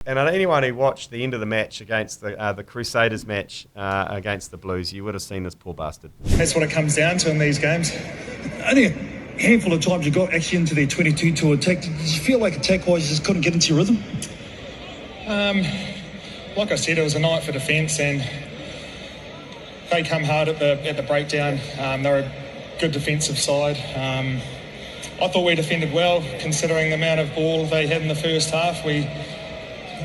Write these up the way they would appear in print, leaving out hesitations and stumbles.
And anyone who watched the end of the match against the Crusaders match against the Blues, you would have seen this poor bastard. That's what it comes down to in these games. Only a handful of times you got actually into their 22 to attack. Did you feel like attack-wise you just couldn't get into your rhythm? Like I said, it was a night for defence, and they come hard at the breakdown. They're a good defensive side. I thought we defended well, considering the amount of ball they had in the first half. We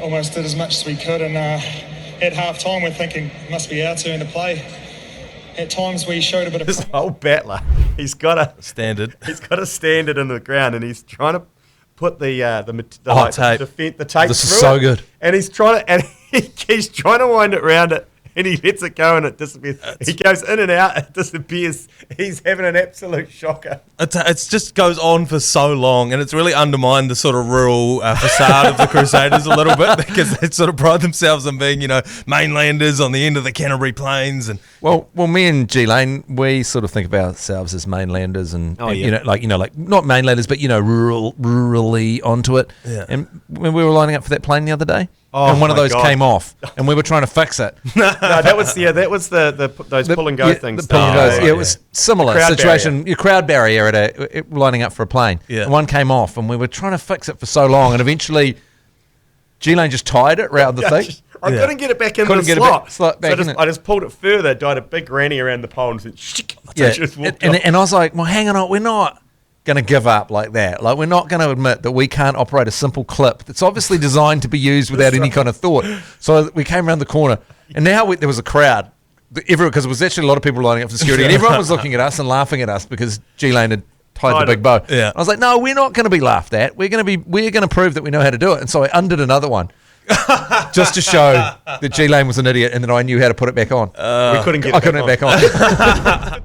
almost did as much as we could, and at half-time we're thinking it must be our turn to play. At times we showed a bit of... This old battler, he's got a standard. He's got a standard in the ground, and he's trying to put the tape. The tape. This through is so it, good. And he's trying to, he's trying to wind it around it. And he lets it go and it disappears. He goes in and out, it disappears. He's having an absolute shocker. It just goes on for so long, and it's really undermined the sort of rural facade of the Crusaders a little bit, because they sort of pride themselves on being, mainlanders on the end of the Canterbury Plains. And well, me and G-Lane, we sort of think of ourselves as mainlanders, and like not mainlanders, but rurally onto it. Yeah. And when we were lining up for that plane the other day, Oh, and one of my those God. came off, and we were trying to fix it. No, that was those pull and go things. The pull and goes. Oh, It was similar Crowd situation. Your crowd barrier at lining up for a plane. Yeah. And one came off, and we were trying to fix it for so long, and eventually, G-Lane just tied it around the thing. I couldn't get it back in Couldn't the get slot. it slot back in it. I just pulled it further, died a big granny around the pole, and said, Yeah, just walked and off. I was like, well, hang on, we're not going to give up like that. Like, we're not going to admit that we can't operate a simple clip that's obviously designed to be used without any kind of thought. So we came around the corner, and now there was a crowd. Because there was actually a lot of people lining up for security, and everyone was looking at us and laughing at us because G-Lane had tied the big bow. Yeah. I was like, no, we're not going to be laughed at. We're going to prove that we know how to do it. And so I undid another one. Just to show that G-Lane was an idiot and that I knew how to put it back on. We couldn't get I couldn't get it back on.